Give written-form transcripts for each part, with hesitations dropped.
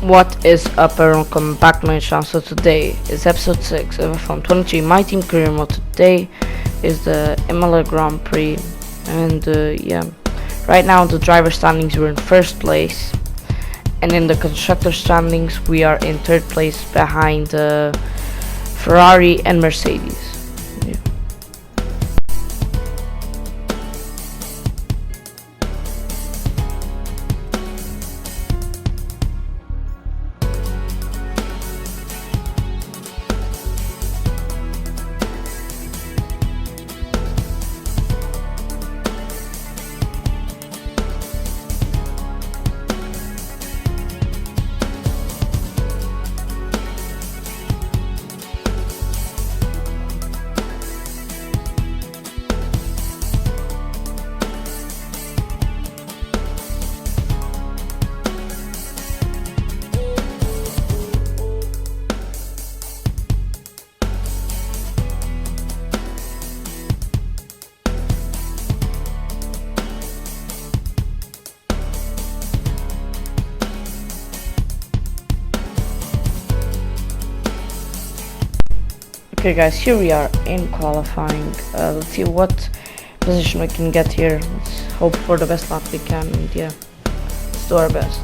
What is up, everyone? Welcome back to my channel. So today is episode 6 of F1 23 My Team Career Mode. Today is the Imola Grand Prix, and yeah, right now in the driver standings we're in first place, and in the constructor standings we are in third place behind Ferrari and Mercedes. Yeah. Okay guys, here we are in qualifying. Let's see what position we can get here. Let's hope for the best lap we can, and yeah, let's do our best.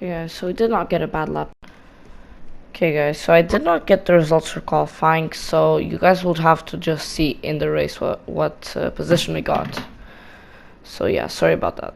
Okay guys, so we did not get a bad lap. Okay guys, so I did not get the results for qualifying, so you guys will have to just see in the race what position we got. So yeah, sorry about that.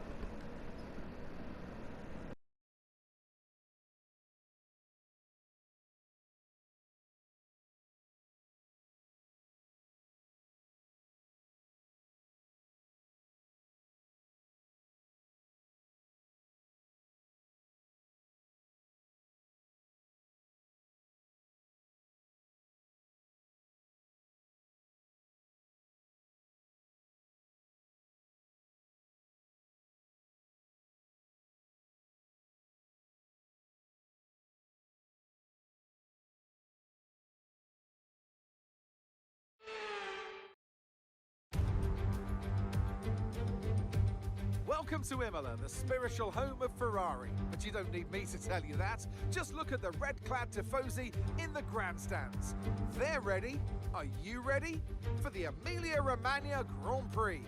Welcome to Imola, the spiritual home of Ferrari. But you don't need me to tell you that. Just look at the red-clad Tifosi in the grandstands. They're ready. Are you ready? For the Emilia-Romagna Grand Prix.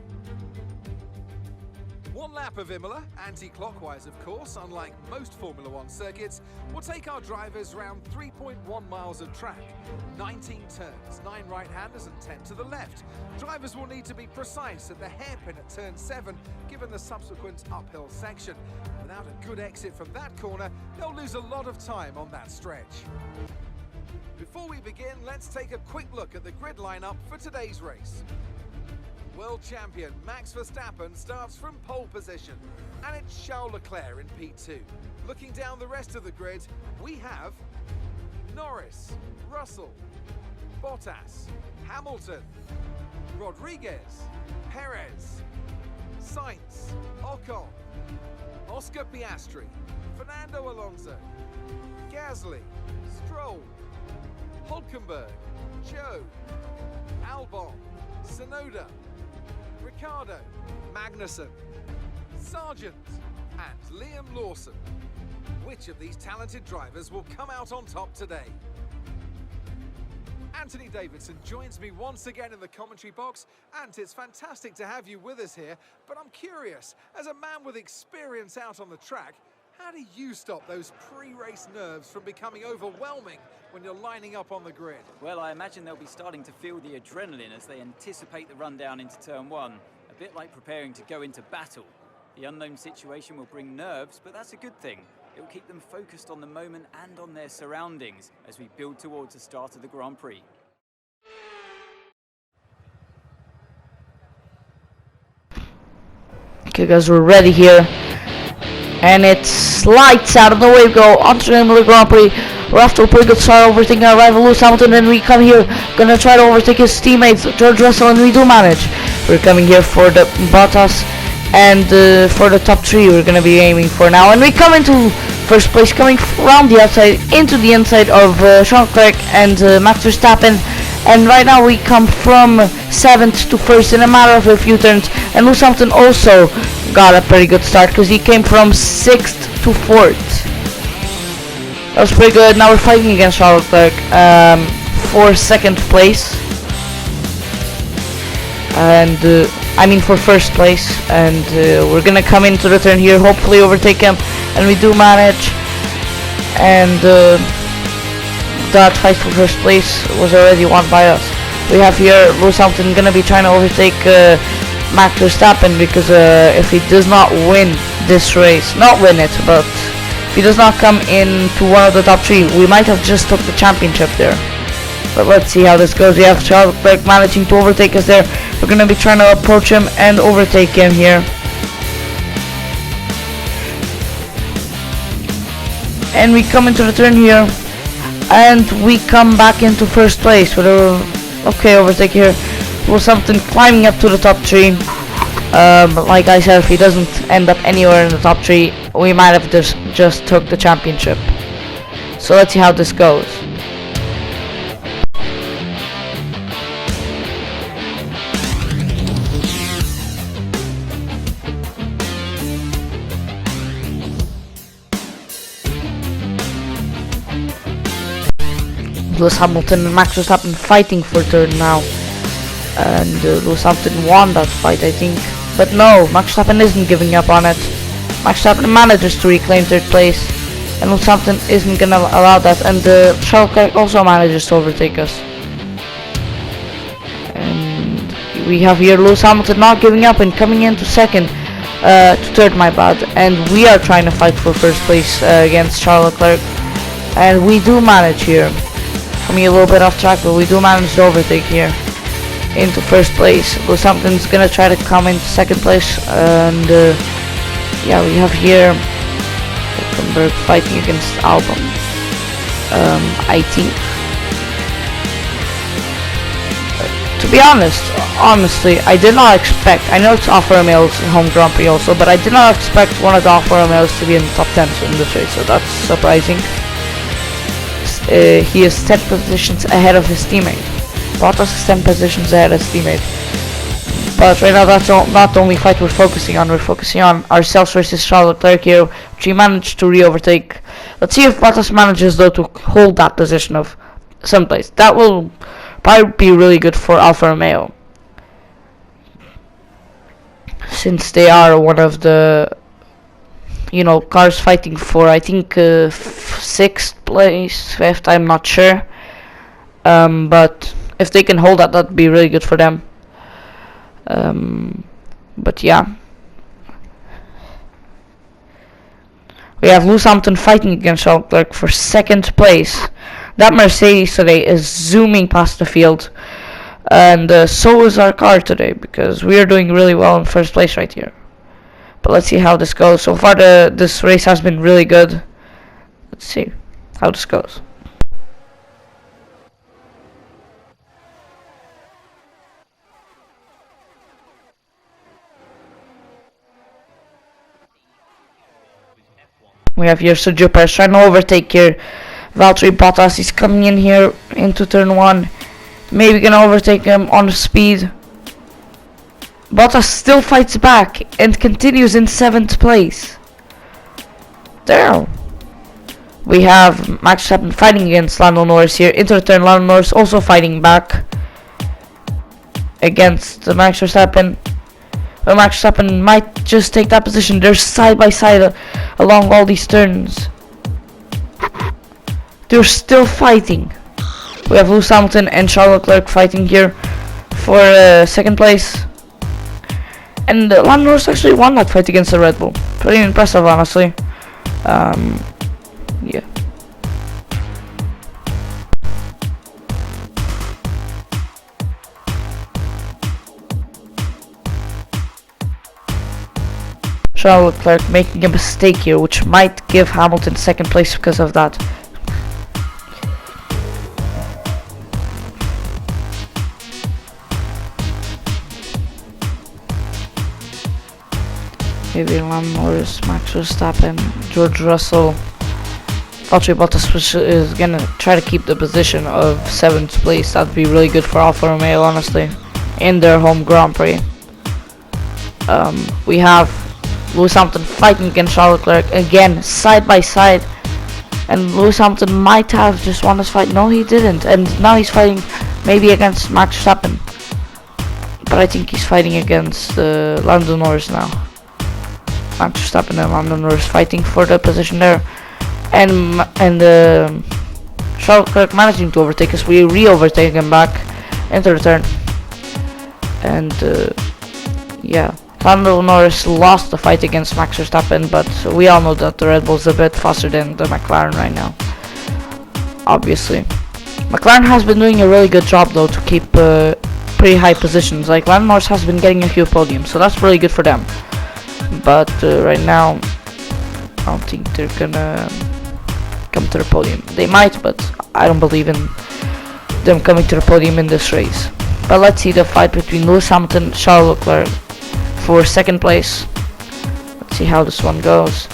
One lap of Imola, anti-clockwise of course, unlike most Formula One circuits, will take our drivers round 3.1 miles of track, 19 turns, 9 right-handers and 10 to the left. Drivers will need to be precise at the hairpin at turn 7, given the subsequent uphill section. Without a good exit from that corner, they'll lose a lot of time on that stretch. Before we begin, let's take a quick look at the grid lineup for today's race. World champion Max Verstappen starts from pole position, and it's Charles Leclerc in P2. Looking down the rest of the grid, we have Norris, Russell, Bottas, Hamilton, Rodriguez, Perez, Sainz, Ocon, Oscar Piastri, Fernando Alonso, Gasly, Stroll, Hulkenberg, Joe, Albon, Tsunoda, Ricciardo, Magnussen, Sargent and Liam Lawson. Which of these talented drivers will come out on top today? Anthony Davidson joins me once again in the commentary box. Ant, it's fantastic to have you with us here, but I'm curious, as a man with experience out on the track, how do you stop those pre-race nerves from becoming overwhelming when you're lining up on the grid? Well, I imagine they'll be starting to feel the adrenaline as they anticipate the rundown into turn 1, a bit like preparing to go into battle. The unknown situation will bring nerves, but that's a good thing. It will keep them focused on the moment and on their surroundings as we build towards the start of the Grand Prix. Okay guys, we're ready here. And it's lights out, of the way we go onto the Imola Grand Prix. We're off to a pretty good start, overtaking our rival Lewis Hamilton, and we come here, gonna try to overtake his teammates, George Russell, and we do manage. We're coming here for the Bottas, and for the top 3 we're gonna be aiming for now. And we come into first place, coming around the outside, into the inside of Charles Leclerc and Max Verstappen. And right now we come from 7th to 1st in a matter of a few turns. And Lewis Hamilton also got a pretty good start because he came from 6th to 4th. That was pretty good. Now we're fighting against Charles Leclerc for 2nd place. And I mean for 1st place. And we're gonna come into the turn here, hopefully overtake him. And we do manage. And that fight for 1st place was already won by us. We have here Lewis Hamilton gonna be trying to overtake Max Verstappen, because if he does not win this race, not win it, but if he does not come into one of the top 3, we might have just took the championship there. But let's see how this goes. We have Charles Leclerc managing to overtake us there. We're gonna be trying to approach him and overtake him here. And we come into the turn here, and we come back into 1st place with a okay overtake here. Lewis Hamilton climbing up to the top 3. But like I said, if he doesn't end up anywhere in the top 3, we might have just took the championship. So let's see how this goes. Lewis Hamilton and Max Verstappen fighting for 3rd now. And Lewis Hamilton won that fight, I think. But no, Max Verstappen isn't giving up on it. Max Verstappen manages to reclaim 3rd place. And Lewis Hamilton isn't gonna allow that. And Charles Leclerc also manages to overtake us. And we have here Lewis Hamilton not giving up and coming into 2nd. To 3rd, my bad. And we are trying to fight for 1st place against Charles Leclerc. And we do manage here. Coming a little bit off track, but we do manage to overtake here into 1st place. Lewis Hamilton's gonna try to come into 2nd place, and yeah, we have here Hulkenberg fighting against Albon. I think, to be honestly, I did not expect. I know it's Alfa Romeo's home Grand Prix also, but I did not expect one of the Alfa Romeos to be in the top 10 in this race, so that's surprising. He is 10 positions ahead of his teammate. Bottas is 10 positions ahead of his teammate. But right now, that's not the only fight we're focusing on. We're focusing on ourselves versus Charles Leclerc here, which he managed to re-overtake. Let's see if Bottas manages, though, to hold that position of someplace. That will probably be really good for Alfa Romeo. since they are one of the, you know, cars fighting for, I think, 6th place, 5th, I'm not sure. But if they can hold that, that'd be really good for them. But yeah, we have Lewis Hamilton fighting against Charles Leclerc for 2nd place. That Mercedes today is zooming past the field, and so is our car today, because we are doing really well in 1st place right here. But let's see how this goes. So far this race has been really good. Let's see how this goes. We have here Sergio Perez trying to overtake here Valtteri Bottas. He's coming in here into turn 1. Maybe gonna overtake him on speed. Bottas still fights back and continues in 7th place. There. We have Max Verstappen fighting against Lando Norris here. Into the turn, Lando Norris also fighting back against Max Verstappen. But Max Verstappen might just take that position. They're side by side along all these turns. They're still fighting. We have Lewis Hamilton and Charles Leclerc fighting here for 2nd place. And Lando Norris actually won that fight against the Red Bull. Pretty impressive, honestly. Yeah. Charles Leclerc making a mistake here, which might give Hamilton 2nd place because of that. Maybe Lando Norris, Max Verstappen, George Russell, Valtteri Bottas, which is gonna try to keep the position of 7th place. That'd be really good for Alfa Romeo, honestly, in their home Grand Prix. We have Lewis Hamilton fighting against Charles Leclerc again, side by side, and Lewis Hamilton might have just won this fight. No, he didn't, and now he's fighting maybe against Max Verstappen, but I think he's fighting against Lando Norris now. Max Verstappen and Lando Norris fighting for the position there, and Charles Leclerc managing to overtake us. We re-overtake him back into the turn, and yeah. Lando Norris lost the fight against Max Verstappen, but we all know that the Red Bull's a bit faster than the McLaren right now. Obviously. McLaren has been doing a really good job though to keep pretty high positions. Like Lando Norris has been getting a few podiums, so that's really good for them. But right now, I don't think they're gonna come to the podium. They might, but I don't believe in them coming to the podium in this race. But let's see the fight between Lewis Hamilton and Charles Leclerc for 2nd place. Let's see how this one goes,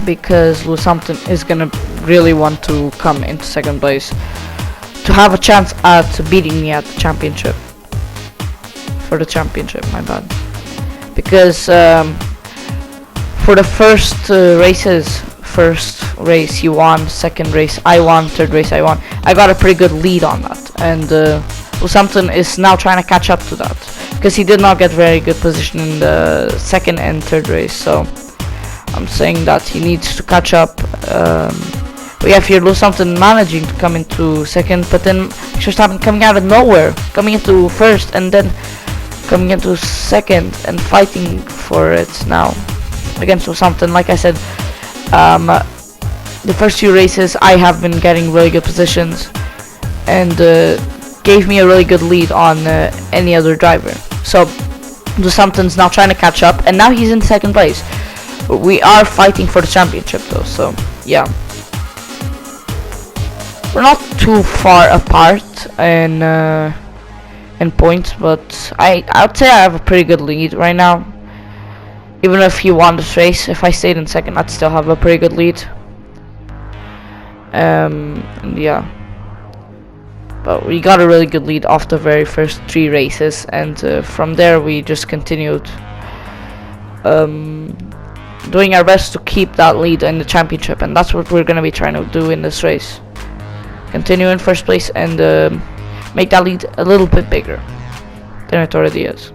because Lewis Hamilton is gonna really want to come into 2nd place to have a chance at beating me at the championship. For the championship, my bad. Because for the first races, 1st race he won, 2nd race I won, 3rd race I won. I got a pretty good lead on that, and Lewis Hamilton is now trying to catch up to that, because he did not get very good position in the 2nd and 3rd race. So I'm saying that he needs to catch up. We have here Lewis Hamilton managing to come into 2nd, but then Verstappen coming out of nowhere, coming into 1st, and then coming into 2nd and fighting for it now against Lewis Hamilton. Like I said, the first few races I have been getting really good positions, and gave me a really good lead on any other driver. So Lewis Hamilton's now trying to catch up, and now he's in 2nd place. We are fighting for the championship though, so yeah. We're not too far apart in points, but I'd say I have a pretty good lead right now. Even if he won this race, if I stayed in 2nd, I'd still have a pretty good lead. Yeah. But we got a really good lead off the very first 3 races, and from there we just continued doing our best to keep that lead in the championship, and that's what we're going to be trying to do in this race. Continue in 1st place and make that lead a little bit bigger than it already is.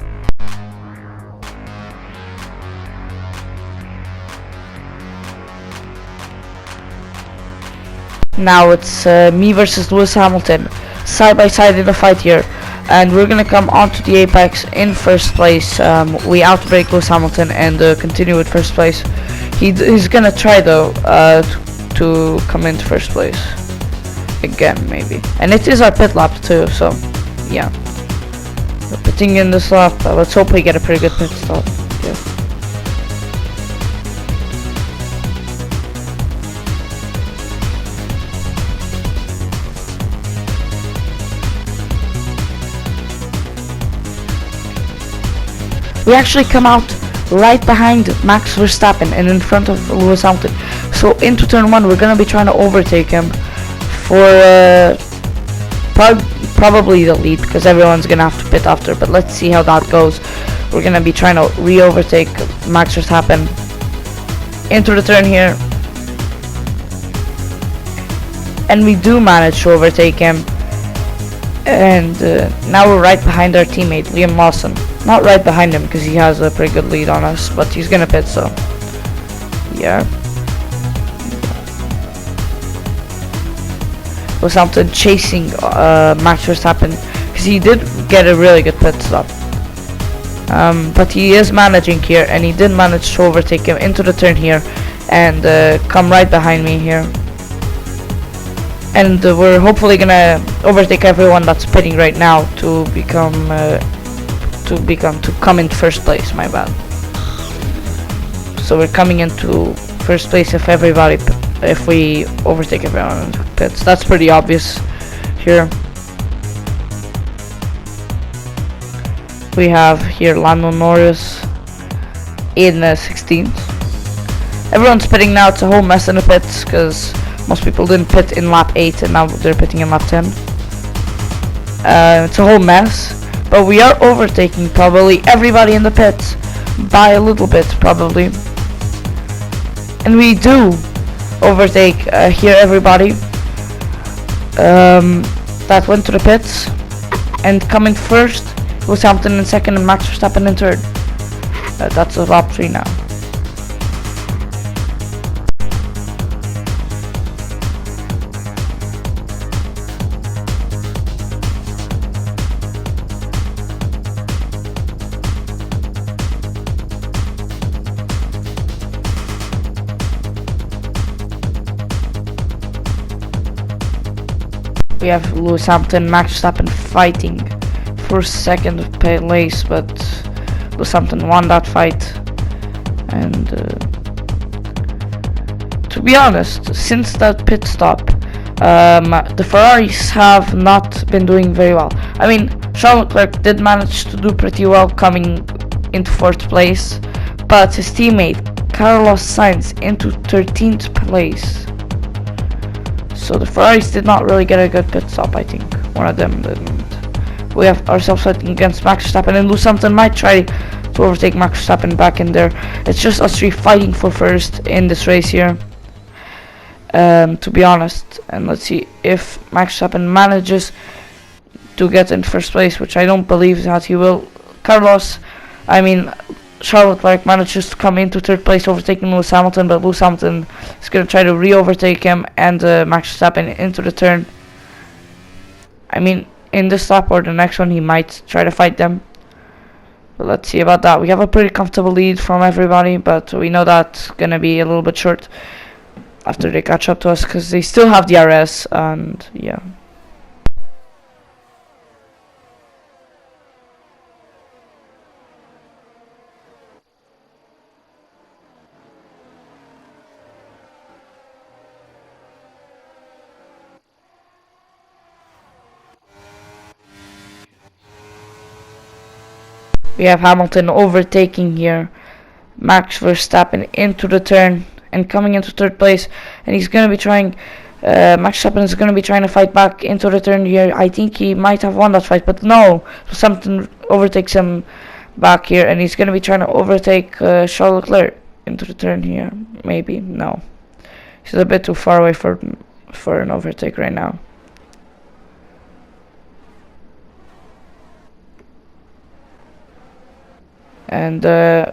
Now it's me versus Lewis Hamilton, side by side in the fight here, and we're gonna come onto the apex in first place. We outbreak Lewis Hamilton and continue with first place. He's gonna try though to come into first place again, maybe. And it is our pit lap too, so yeah. We're pitting in this lap. Let's hope we get a pretty good pit stop. Yeah. We actually come out right behind Max Verstappen and in front of Lewis Hamilton. So into turn 1 we're gonna be trying to overtake him for probably the lead, because everyone's gonna have to pit after, but let's see how that goes. We're gonna be trying to re-overtake Max Verstappen into the turn here, and we do manage to overtake him. And now we're right behind our teammate Liam Lawson. Not right behind him because he has a pretty good lead on us, but he's gonna pit, so yeah. Was something chasing Max Verstappen because he did get a really good pit stop. But he is managing here, and he did manage to overtake him into the turn here and come right behind me here. And we're hopefully gonna overtake everyone that's pitting right now to come in first place. My bad. So we're coming into first place if we overtake everyone in pits. That's pretty obvious here. We have here Lando Norris in 16th. Everyone's pitting now. It's a whole mess in the pits because most people didn't pit in lap 8 and now they're pitting in lap 10. It's a whole mess, but we are overtaking probably everybody in the pits by a little bit probably. And we do overtake here everybody that went to the pits, and coming first was Hamilton in second and Max Verstappen in third. That's a lap 3 now. We have Lewis Hamilton and Max Verstappen fighting for second place, but Lewis Hamilton won that fight. And to be honest, since that pit stop, the Ferraris have not been doing very well. I mean, Charles Leclerc did manage to do pretty well coming into 4th place, but his teammate Carlos Sainz into 13th place. So the Ferraris did not really get a good pit stop, I think. One of them didn't. We have ourselves fighting against Max Verstappen, and Lewis Hamilton might try to overtake Max Verstappen back in there. It's just us three fighting for first in this race here, to be honest. And let's see if Max Verstappen manages to get in first place, which I don't believe that he will. Charles Leclerc manages to come into 3rd place, overtaking Lewis Hamilton, but Lewis Hamilton is going to try to re-overtake him and Max Verstappen into the turn. I mean, in this lap or the next one, he might try to fight them. But let's see about that. We have a pretty comfortable lead from everybody, but we know that's going to be a little bit short after they catch up to us, because they still have DRS, and yeah. We have Hamilton overtaking here Max Verstappen into the turn and coming into 3rd place, and he's going to be trying, Max Verstappen is going to be trying to fight back into the turn here. I think he might have won that fight, but no, something overtakes him back here, and he's going to be trying to overtake Charles Leclerc into the turn here. Maybe, no, he's a bit too far away for an overtake right now. and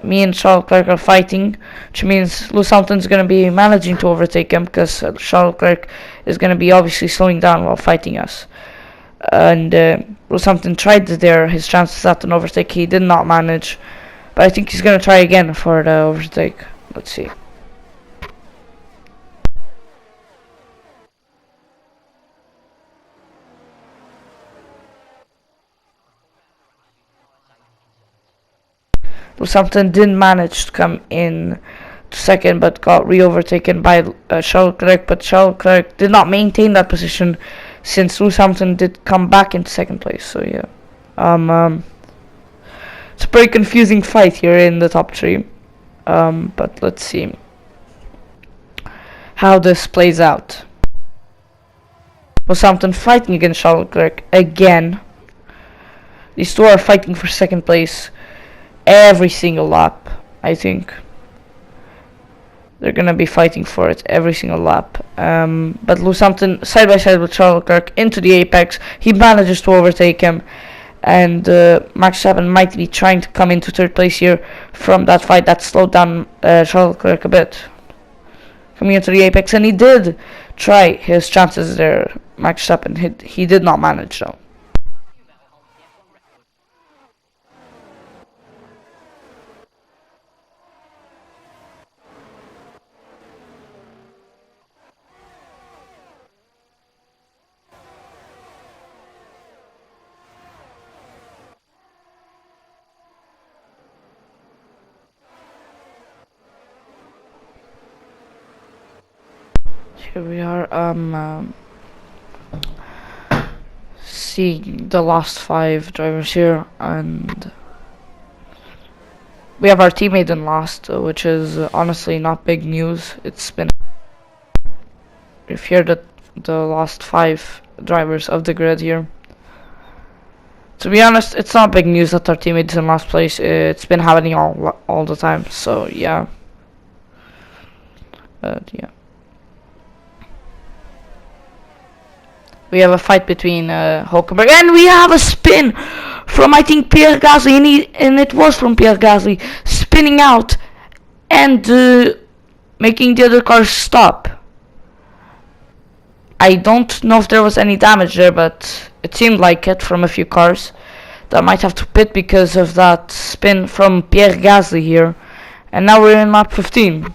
me and Charles Leclerc are fighting, which means Lewis Hamilton's going to be managing to overtake him, because Charles Leclerc is going to be obviously slowing down while fighting us. And Lewis Hamilton tried there his chances at an overtake. He did not manage, but I think he's going to try again for the overtake. Let's see. Lewis Hamilton didn't manage to come in to second, but got re-overtaken by Charles Leclerc. But Charles Leclerc did not maintain that position, since Lewis Hamilton did come back into second place. So yeah, it's a pretty confusing fight here in the top three. But let's see how this plays out. Lewis Hamilton fighting against Charles Leclerc again. These two are fighting for second place every single lap. I think they're gonna be fighting for it every single lap. But Lewis Hamilton side by side with Charles Leclerc into the apex. He manages to overtake him, and Max Verstappen might be trying to come into third place here from that fight that slowed down Charles Leclerc a bit. Coming into the apex, and he did try his chances there. Max Verstappen, he did not manage though. Here we are, seeing the last 5 drivers here, and we have our teammate in last, which is honestly not big news. It's been, if here the last 5 drivers of the grid here. To be honest, it's not big news that our teammate is in last place. It's been happening all the time. So yeah, yeah. We have a fight between Hulkenberg, and we have a spin from, I think, Pierre Gasly, and it was from Pierre Gasly, spinning out and making the other cars stop. I don't know if there was any damage there, but it seemed like it from a few cars that might have to pit because of that spin from Pierre Gasly here. And now we're in lap 15.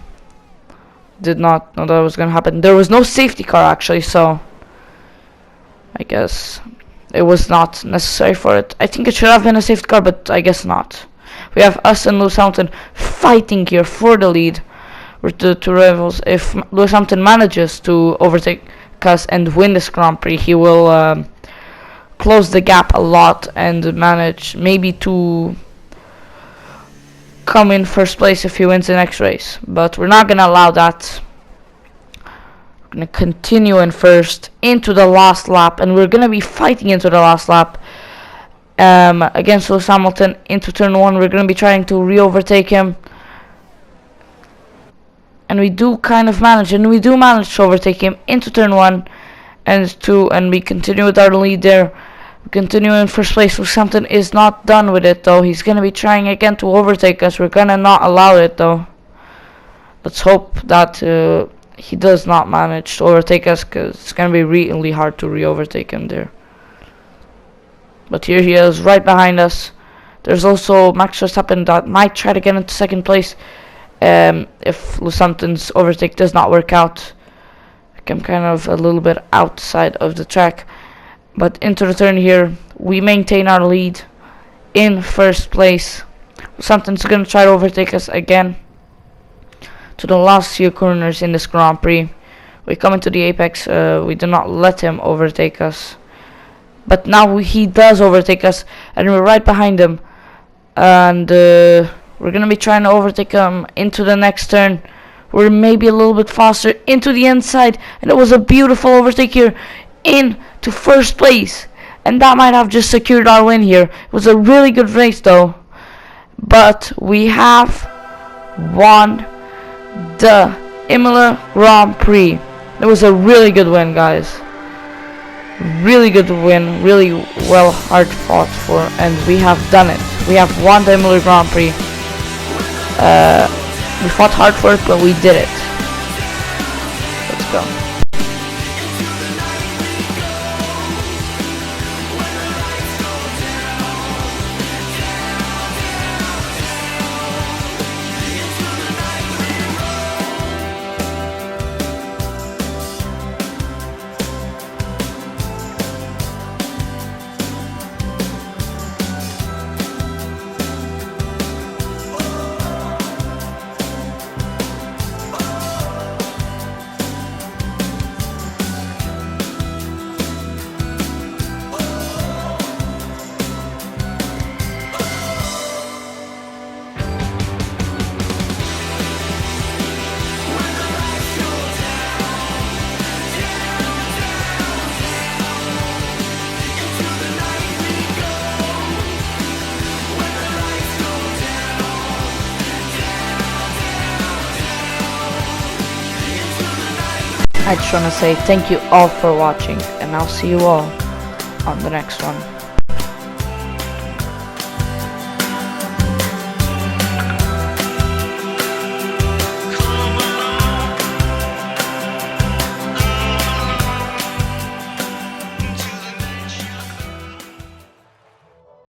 Did not know that was going to happen. There was no safety car actually, so I guess it was not necessary for it. I think it should have been a safety car, but I guess not. We have us and Lewis Hamilton fighting here for the lead with the two rivals. If Lewis Hamilton manages to overtake us and win this Grand Prix, he will close the gap a lot and manage maybe to come in first place if he wins the next race. But we're not going to allow that. Gonna continue in first into the last lap, and we're gonna be fighting into the last lap against Lewis Hamilton into turn 1. We're gonna be trying to re-overtake him, and we do kind of manage, and we do manage to overtake him into turn 1 and 2, and we continue with our lead there. We continue in first place. Lewis Hamilton is not done with it though. He's gonna be trying again to overtake us. We're gonna not allow it though. Let's hope that he does not manage to overtake us, because it's going to be really hard to re-overtake him there. But here he is right behind us. There's also Max Verstappen that might try to get into second place if Lewis Hamilton's overtake does not work out. I'm kind of a little bit outside of the track, but into the turn here we maintain our lead in first place. Lewis Hamilton's going to try to overtake us again. To the last few corners in this Grand Prix, we come into the apex. We do not let him overtake us, but now he does overtake us, and we're right behind him, and we're gonna be trying to overtake him into the next turn. We're maybe a little bit faster into the inside, and it was a beautiful overtake here into first place, and that might have just secured our win here. It was a really good race though, but we have won the Imola Grand Prix. It was a really good win, guys. Really good win, really well hard fought for, and we have done it. We have won the Imola Grand Prix. We fought hard for it, but we did it. Let's go. I just want to say thank you all for watching, and I'll see you all on the next one.